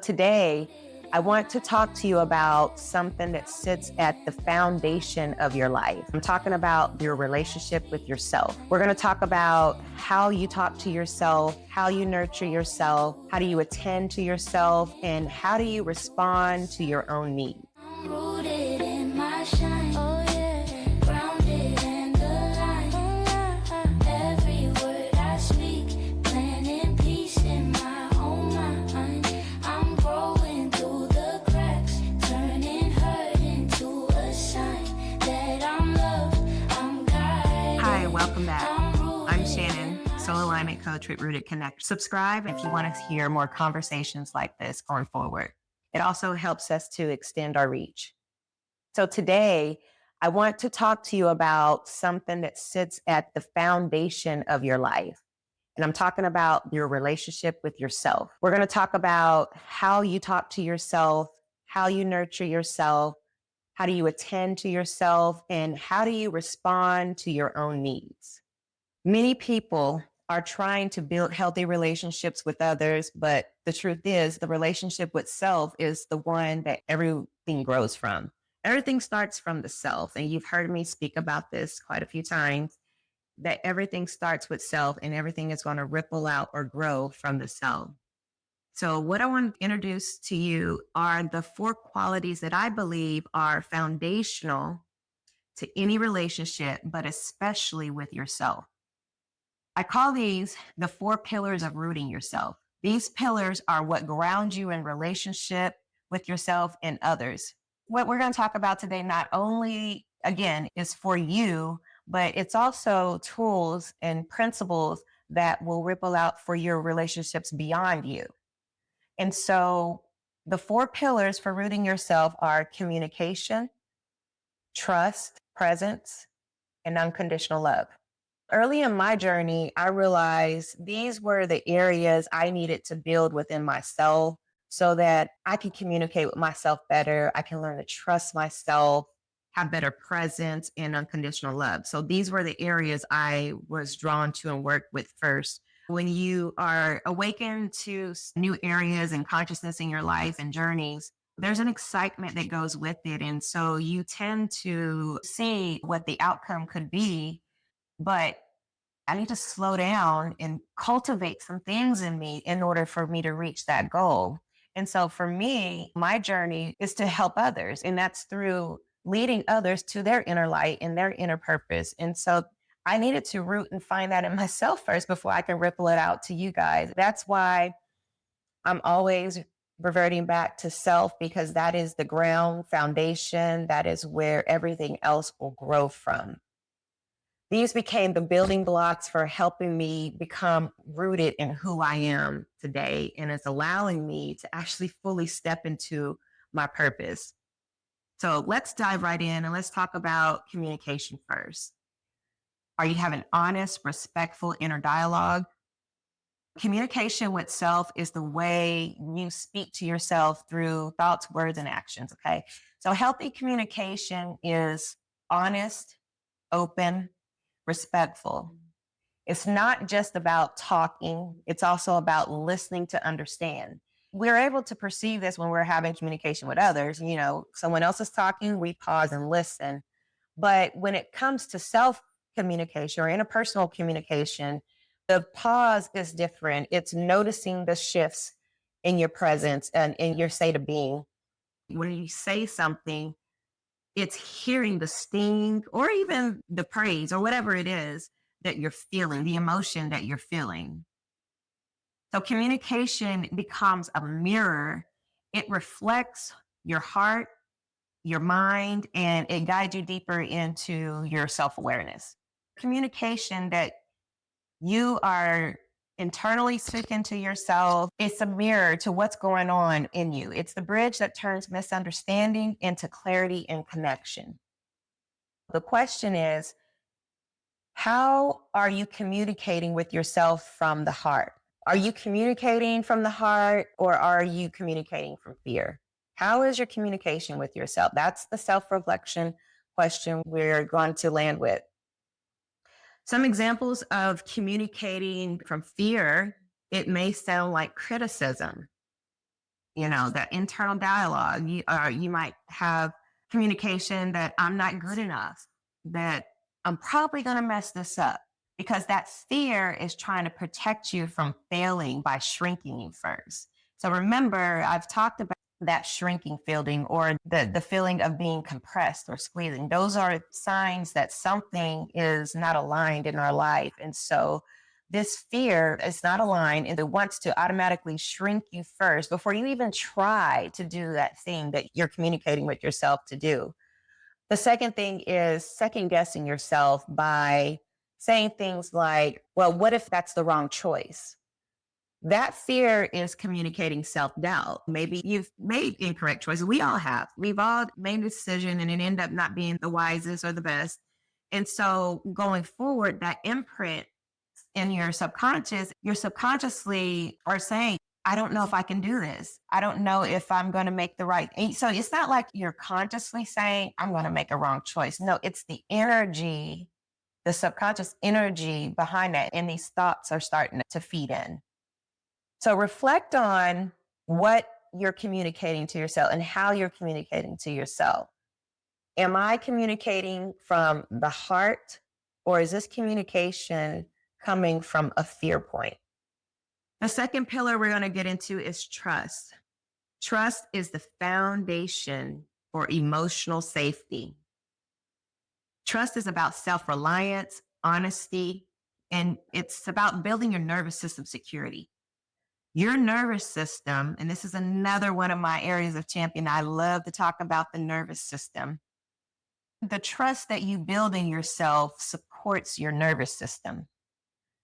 Today, I want to talk to you about something that sits at the foundation of your life. I'm talking about your relationship with yourself. We're going to talk about how you talk to yourself, how you nurture yourself, how do you attend to yourself, and how do you respond to your own needs. I'm rooted in my shine. Oh yeah, grounded in the line. Every word I speak, planting peace in my own mind. I'm growing through the cracks, turning hurt into a sign that I'm loved, I'm guided. Hi, welcome back. I'm rooted Shannon, in my soul alignment coach with Reconnects. Subscribe if you want to hear more conversations like this going forward. It also helps us to extend our reach. So today, I want to talk to you about something that sits at the foundation of your life. And I'm talking about your relationship with yourself. We're going to talk about how you talk to yourself, how you nurture yourself, how do you attend to yourself, and how do you respond to your own needs. Many people are trying to build healthy relationships with others, but the truth is the relationship with self is the one that everything grows from. Everything starts from the self. And you've heard me speak about this quite a few times, that everything starts with self and everything is going to ripple out or grow from the self. So what I want to introduce to you are the 4 qualities that I believe are foundational to any relationship, but especially with yourself. I call these the 4 pillars of rooting yourself. These pillars are what ground you in relationship with yourself and others. What we're going to talk about today, not only, again, is for you, but it's also tools and principles that will ripple out for your relationships beyond you. And so the 4 pillars for rooting yourself are communication, trust, presence, and unconditional love. Early in my journey, I realized these were the areas I needed to build within myself so that I can communicate with myself better. I can learn to trust myself, have better presence and unconditional love. So these were the areas I was drawn to and worked with first. When you are awakened to new areas and consciousness in your life and journeys, there's an excitement that goes with it. And so you tend to see what the outcome could be, but I need to slow down and cultivate some things in me in order for me to reach that goal. And so for me, my journey is to help others, and that's through leading others to their inner light and their inner purpose. And so I needed to root and find that in myself first before I can ripple it out to you guys. That's why I'm always reverting back to self, because that is the ground foundation. That is where everything else will grow from. These became the building blocks for helping me become rooted in who I am today. And it's allowing me to actually fully step into my purpose. So let's dive right in and let's talk about communication first. Are you having honest, respectful inner dialogue? Communication with self is the way you speak to yourself through thoughts, words, and actions. Okay. So healthy communication is honest, open, respectful. It's not just about talking, it's also about listening to understand. We're able to perceive this when we're having communication with others. You know, someone else is talking, we pause and listen. But when it comes to self communication or interpersonal communication, the pause is different. It's noticing the shifts in your presence and in your state of being. When you say something, it's hearing the sting or even the praise or whatever it is that you're feeling, the emotion that you're feeling. So communication becomes a mirror. It reflects your heart, your mind, and it guides you deeper into your self awareness. Communication that you are internally speaking to yourself, it's a mirror to what's going on in you. It's the bridge that turns misunderstanding into clarity and connection. The question is, how are you communicating with yourself from the heart? Are you communicating from the heart or are you communicating from fear? How is your communication with yourself? That's the self-reflection question we're going to land with. Some examples of communicating from fear, it may sound like criticism. that internal dialogue. You might have communication that I'm not good enough, that I'm probably going to mess this up, because that fear is trying to protect you from failing by shrinking you first. So remember, I've talked about that shrinking feeling, or the feeling of being compressed or squeezing. Those are signs that something is not aligned in our life. And so this fear is not aligned, and it wants to automatically shrink you first before you even try to do that thing that you're communicating with yourself to do. The second thing is second guessing yourself by saying things like, well, what if that's the wrong choice? That fear is communicating self doubt. Maybe you've made incorrect choices. We all have. We've all made a decision and it ended up not being the wisest or the best. And so going forward, that imprint in your subconsciously are saying, I don't know if I can do this. I don't know if I'm going to make the right. So it's not like you're consciously saying, I'm going to make a wrong choice. No, it's the energy, the subconscious energy behind that. And these thoughts are starting to feed in. So reflect on what you're communicating to yourself and how you're communicating to yourself. Am I communicating from the heart, or is this communication coming from a fear point? The second pillar we're going to get into is trust. Trust is the foundation for emotional safety. Trust is about self reliance, honesty, and it's about building your nervous system security. Your nervous system, and this is another one of my areas of champion. I love to talk about the nervous system. The trust that you build in yourself supports your nervous system.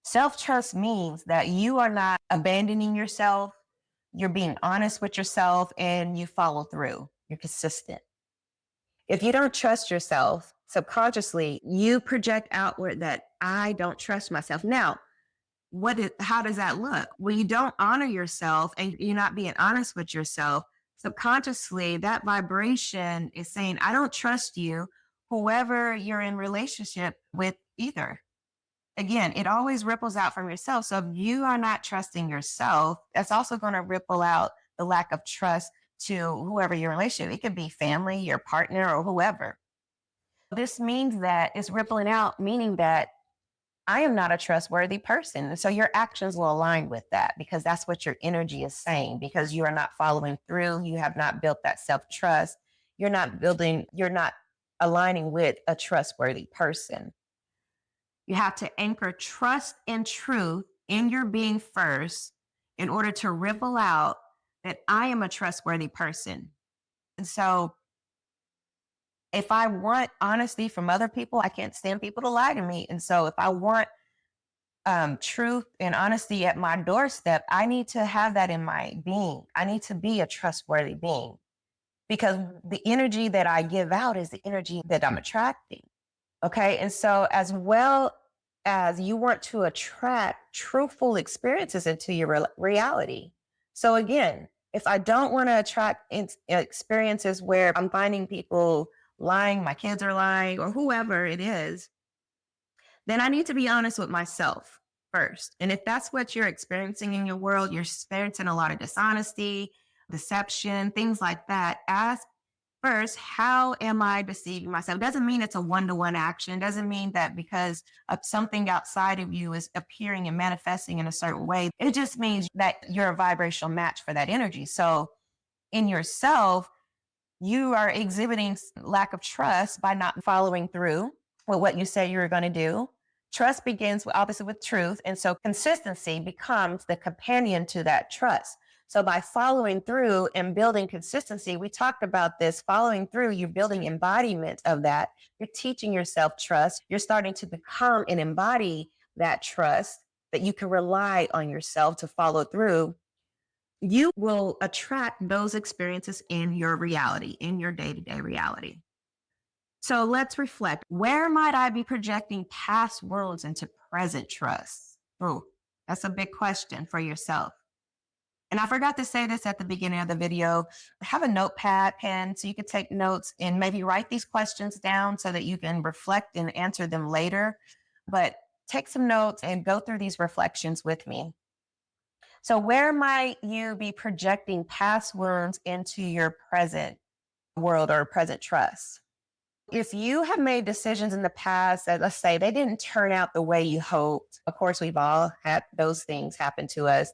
Self trust means that you are not abandoning yourself, you're being honest with yourself, and you follow through. You're consistent. If you don't trust yourself subconsciously, you project outward that I don't trust myself. Now, how does that look? When you don't honor yourself and you're not being honest with yourself, subconsciously, that vibration is saying, I don't trust you, whoever you're in relationship with either. Again, it always ripples out from yourself. So if you are not trusting yourself, that's also going to ripple out the lack of trust to whoever your relationship. It could be family, your partner, or whoever. This means that it's rippling out, meaning that I am not a trustworthy person. So your actions will align with that, because that's what your energy is saying, because you are not following through. You have not built that self trust. You're not aligning with a trustworthy person. You have to anchor trust and truth in your being first in order to ripple out that I am a trustworthy person. And so if I want honesty from other people, I can't stand people to lie to me. And so if I want truth and honesty at my doorstep, I need to have that in my being. I need to be a trustworthy being, because the energy that I give out is the energy that I'm attracting. Okay. And so, as well as you want to attract truthful experiences into your reality. So, again, if I don't want to attract experiences where I'm finding people lying, my kids are lying, or whoever it is, then I need to be honest with myself first. And if that's what you're experiencing in your world, you're experiencing a lot of dishonesty, deception, things like that. Ask first, how am I deceiving myself? Doesn't mean it's a one-to-one action. Doesn't mean that because of something outside of you is appearing and manifesting in a certain way. It just means that you're a vibrational match for that energy. So in yourself, you are exhibiting lack of trust by not following through with what you say you're going to do. Trust begins obviously with truth. And so consistency becomes the companion to that trust. So by following through and building consistency, we talked about this, following through, you're building embodiment of that. You're teaching yourself trust. You're starting to become and embody that trust, that you can rely on yourself to follow through. You will attract those experiences in your reality, in your day-to-day reality. So let's reflect. Where might I be projecting past wounds into present trust? Oh, that's a big question for yourself. And I forgot to say this at the beginning of the video. Have a notepad, pen, so you can take notes and maybe write these questions down so that you can reflect and answer them later. But take some notes and go through these reflections with me. So, where might you be projecting past wounds into your present world or present trust? If you have made decisions in the past that, let's say, they didn't turn out the way you hoped, of course, we've all had those things happen to us.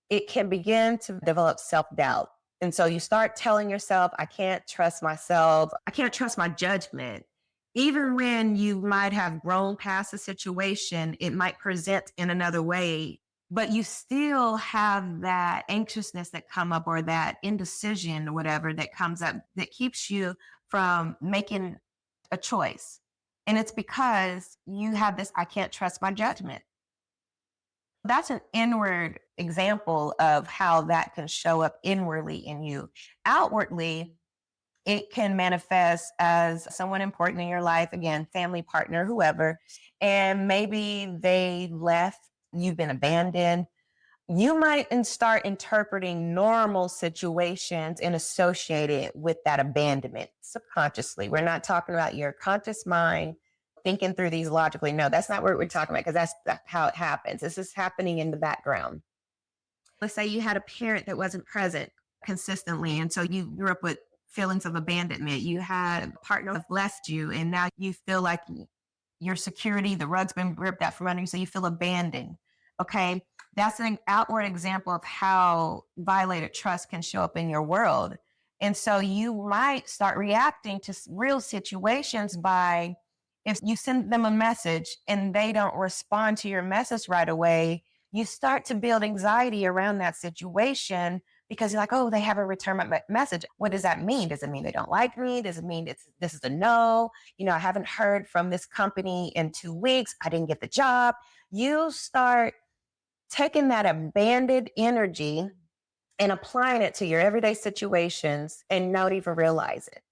It can begin to develop self doubt. And so you start telling yourself, I can't trust myself. I can't trust my judgment. Even when you might have grown past a situation, it might present in another way, but you still have that anxiousness that come up or that indecision or whatever that comes up that keeps you from making a choice. And it's because you have this, I can't trust my judgment. That's an inward example of how that can show up inwardly in you. Outwardly, it can manifest as someone important in your life, again, family, partner, whoever, and maybe they left, you've been abandoned. You might start interpreting normal situations and associate it with that abandonment subconsciously. We're not talking about your conscious mind thinking through these logically. No, that's not what we're talking about because that's how it happens. This is happening in the background. Let's say you had a parent that wasn't present consistently. And so you grew up with feelings of abandonment. You had a partner that left you, and now you feel like your security, the rug's been ripped out from under you, so you feel abandoned. Okay. That's an outward example of how violated trust can show up in your world. And so you might start reacting to real situations by if you send them a message and they don't respond to your message right away, you start to build anxiety around that situation because you're like, oh, they haven't returned my message. What does that mean? Does it mean they don't like me? Does it mean this is a no? I haven't heard from this company in 2 weeks. I didn't get the job. You start taking that abandoned energy and applying it to your everyday situations and not even realize it.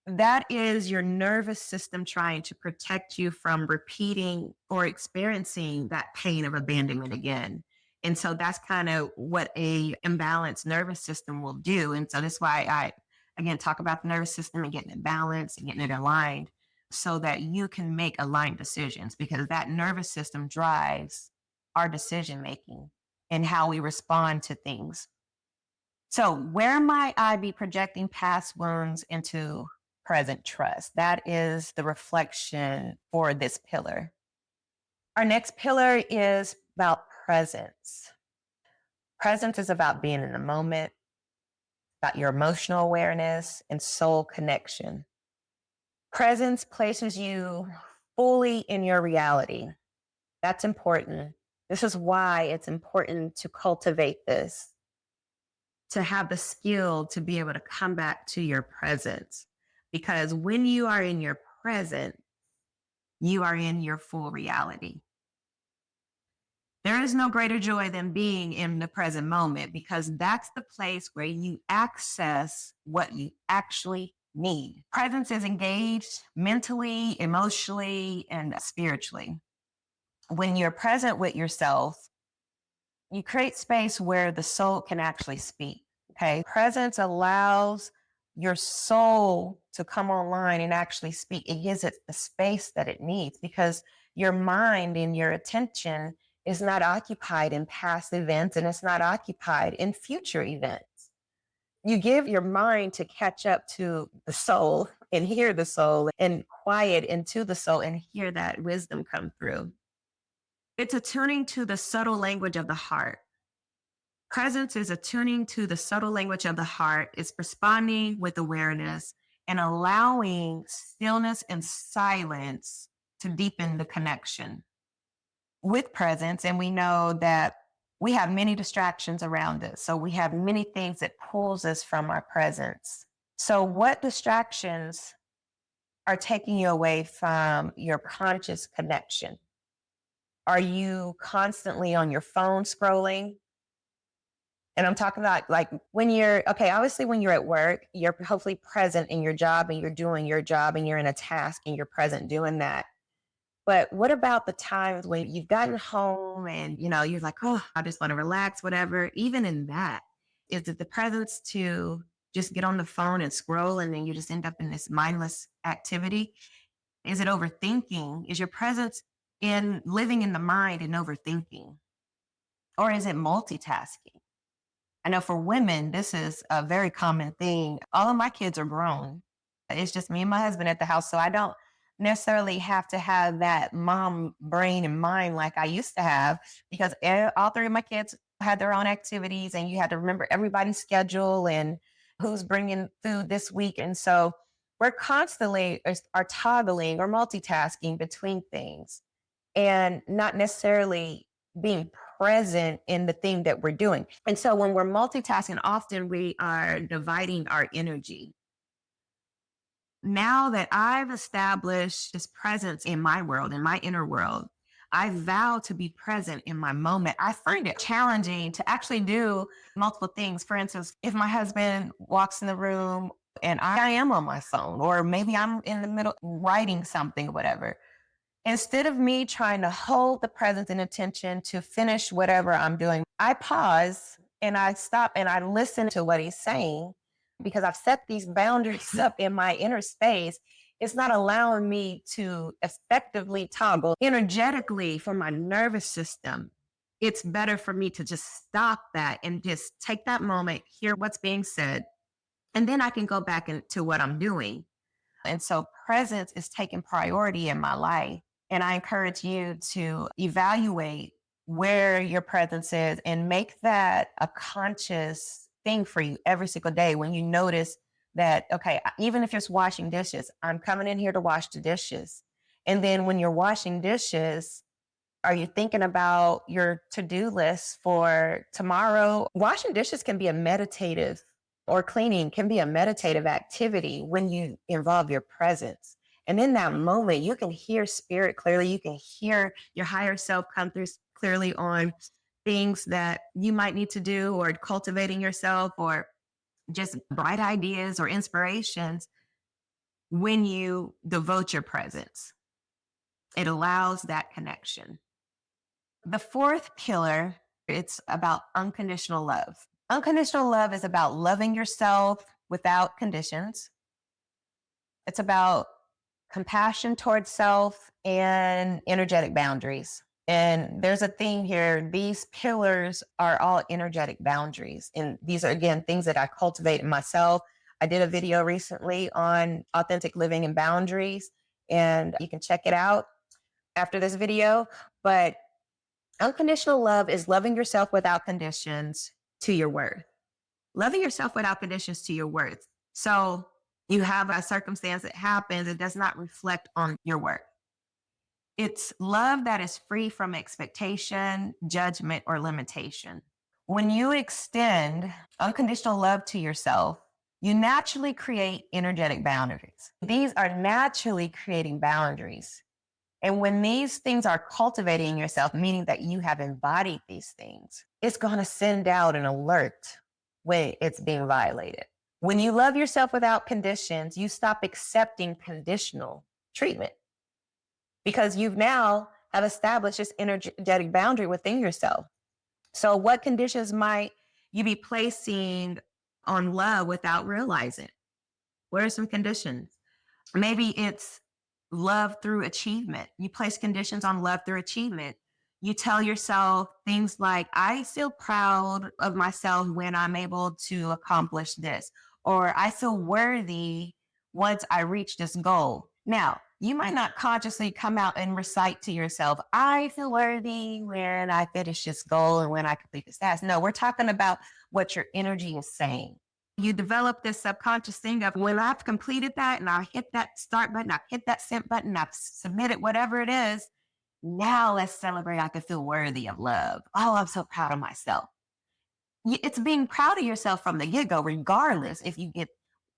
That is your nervous system trying to protect you from repeating or experiencing that pain of abandonment again. And so that's kind of what a imbalanced nervous system will do. And so that's why I again talk about the nervous system and getting it balanced and getting it aligned so that you can make aligned decisions because that nervous system drives our decision making and how we respond to things. So, where might I be projecting past wounds into present trust? That is the reflection for this pillar. Our next pillar is about presence. Presence is about being in the moment, about your emotional awareness and soul connection. Presence places you fully in your reality. That's important. This is why it's important to cultivate this, to have the skill to be able to come back to your presence. Because when you are in your present, you are in your full reality. There is no greater joy than being in the present moment because that's the place where you access what you actually need. Presence is engaged mentally, emotionally, and spiritually. When you're present with yourself, you create space where the soul can actually speak. Okay. Presence allows your soul to come online and actually speak. It gives it the space that it needs because your mind and your attention is not occupied in past events and it's not occupied in future events. You give your mind to catch up to the soul and hear the soul and quiet into the soul and hear that wisdom come through. It's attuning to the subtle language of the heart. Presence is attuning to the subtle language of the heart, it's responding with awareness and allowing stillness and silence to deepen the connection with presence. And we know that we have many distractions around us. So we have many things that pulls us from our presence. So what distractions are taking you away from your conscious connection? Are you constantly on your phone scrolling? And I'm talking about like when you're okay, obviously when you're at work, you're hopefully present in your job and you're doing your job and you're in a task and you're present doing that. But what about the times when you've gotten home and you're like, oh, I just want to relax, whatever. Even in that, is it the presence to just get on the phone and scroll and then you just end up in this mindless activity? Is it overthinking? Is your presence in living in the mind and overthinking? Or is it multitasking? I know for women, this is a very common thing. All of my kids are grown. It's just me and my husband at the house. So I don't necessarily have to have that mom brain and mind like I used to have because all three of my kids had their own activities and you had to remember everybody's schedule and who's bringing food this week. And so we're constantly are toggling or multitasking between things and not necessarily being present in the thing that we're doing. And so when we're multitasking, often we are dividing our energy. Now that I've established this presence in my world, in my inner world, I vow to be present in my moment. I find it challenging to actually do multiple things. For instance, if my husband walks in the room and I am on my phone, or maybe I'm in the middle writing something, or whatever, instead of me trying to hold the presence and attention to finish whatever I'm doing, I pause and I stop and I listen to what he's saying because I've set these boundaries up in my inner space. It's not allowing me to effectively toggle energetically for my nervous system. It's better for me to just stop that and just take that moment, hear what's being said, and then I can go back into what I'm doing. And so presence is taking priority in my life. And I encourage you to evaluate where your presence is and make that a conscious thing for you every single day when you notice that, okay, even if it's washing dishes, I'm coming in here to wash the dishes. And then when you're washing dishes, are you thinking about your to-do list for tomorrow? Washing dishes can be a meditative or cleaning can be a meditative activity when you involve your presence. And in that moment, you can hear spirit clearly. You can hear your higher self come through clearly on things that you might need to do or cultivating yourself or just bright ideas or inspirations when you devote your presence. It allows that connection. The fourth pillar, it's about unconditional love. Unconditional love is about loving yourself without conditions. It's about compassion towards self and energetic boundaries. And there's a theme here. These pillars are all energetic boundaries. And these are, again, things that I cultivate in myself. I did a video recently on authentic living and boundaries, and you can check it out after this video. But unconditional love is loving yourself without conditions to your worth. Loving yourself without conditions to your worth. So you have a circumstance that happens, it does not reflect on your worth. It's love that is free from expectation, judgment, or limitation. When you extend unconditional love to yourself, you naturally create energetic boundaries. These are naturally creating boundaries. And when these things are cultivating yourself, meaning that you have embodied these things, it's going to send out an alert when it's being violated. When you love yourself without conditions, you stop accepting conditional treatment because you've now have established this energetic boundary within yourself. So what conditions might you be placing on love without realizing? What are some conditions? Maybe it's love through achievement. You place conditions on love through achievement. You tell yourself things like, I feel proud of myself when I'm able to accomplish this, or I feel worthy once I reach this goal. Now, you might not consciously come out and recite to yourself, I feel worthy when I finish this goal and when I complete this task. No, we're talking about what your energy is saying. You develop this subconscious thing of when I've completed that and I hit that start button, I've hit that send button, I've submitted whatever it is. Now let's celebrate. I can feel worthy of love. Oh, I'm so proud of myself. It's being proud of yourself from the get go, regardless if you get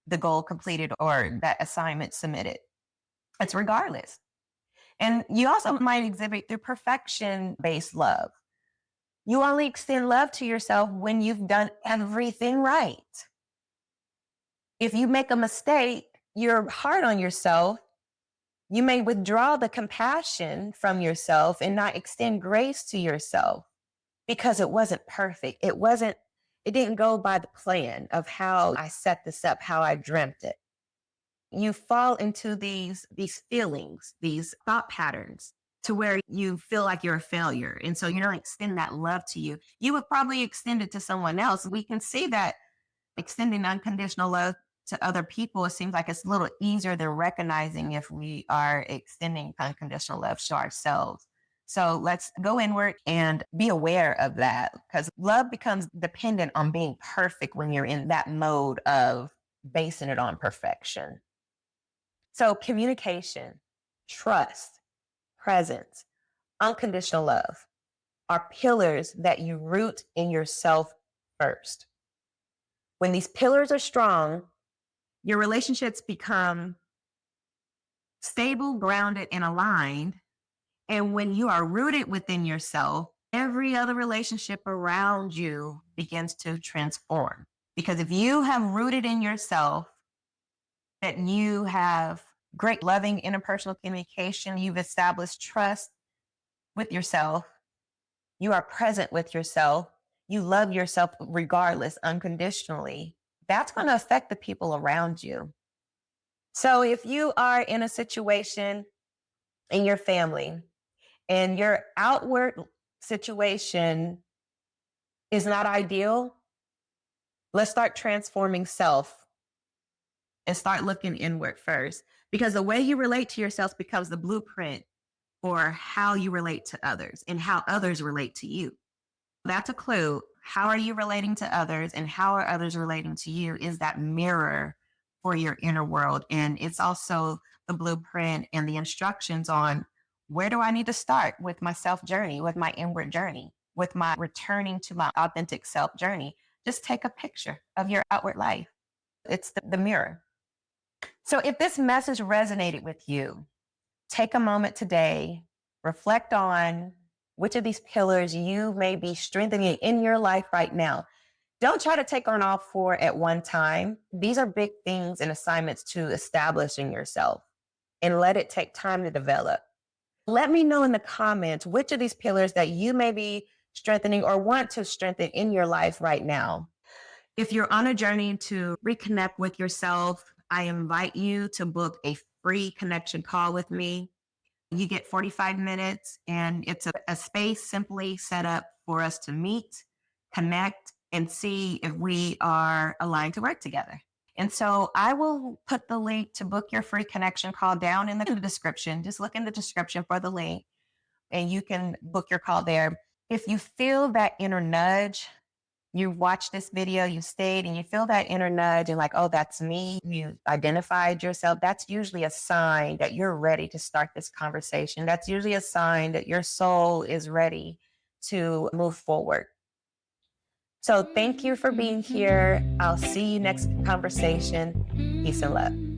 the goal completed or that assignment submitted. It's regardless. And you also might exhibit through perfection based love. You only extend love to yourself when you've done everything right. If you make a mistake, you're hard on yourself. You may withdraw the compassion from yourself and not extend grace to yourself because it wasn't perfect. It didn't go by the plan of how I set this up, how I dreamt it. You fall into these feelings, these thought patterns. to where you feel like you're a failure. And so you don't extend that love to you. You would probably extend it to someone else. We can see that extending unconditional love to other people, it seems like it's a little easier than recognizing if we are extending unconditional love to ourselves. So let's go inward and be aware of that because love becomes dependent on being perfect when you're in that mode of basing it on perfection. So communication, trust, presence, unconditional love are pillars that you root in yourself first. When these pillars are strong, your relationships become stable, grounded, and aligned. And when you are rooted within yourself, every other relationship around you begins to transform. Because if you have rooted in yourself that you have great, loving interpersonal communication, you've established trust with yourself, you are present with yourself, you love yourself regardless, unconditionally, that's going to affect the people around you. So if you are in a situation in your family and your outward situation is not ideal, let's start transforming self and start looking inward first. Because the way you relate to yourself becomes the blueprint for how you relate to others and how others relate to you. That's a clue. How are you relating to others and how are others relating to you is that mirror for your inner world. And it's also the blueprint and the instructions on where do I need to start with my self journey, with my inward journey, with my returning to my authentic self journey. Just take a picture of your outward life. It's the mirror. So if this message resonated with you, take a moment today, reflect on which of these pillars you may be strengthening in your life right now. Don't try to take on all four at one time. These are big things and assignments to establish in yourself and let it take time to develop. Let me know in the comments which of these pillars that you may be strengthening or want to strengthen in your life right now. If you're on a journey to reconnect with yourself, I invite you to book a free connection call with me. You get 45 minutes, and it's a space simply set up for us to meet, connect, and see if we are aligned to work together. And so I will put the link to book your free connection call down in the description. Just look in the description for the link, and you can book your call there. If you feel that inner nudge, you watched this video, you stayed, and you feel that inner nudge and like, oh, that's me. You identified yourself. That's usually a sign that you're ready to start this conversation. That's usually a sign that your soul is ready to move forward. So thank you for being here. I'll see you next conversation. Peace and love.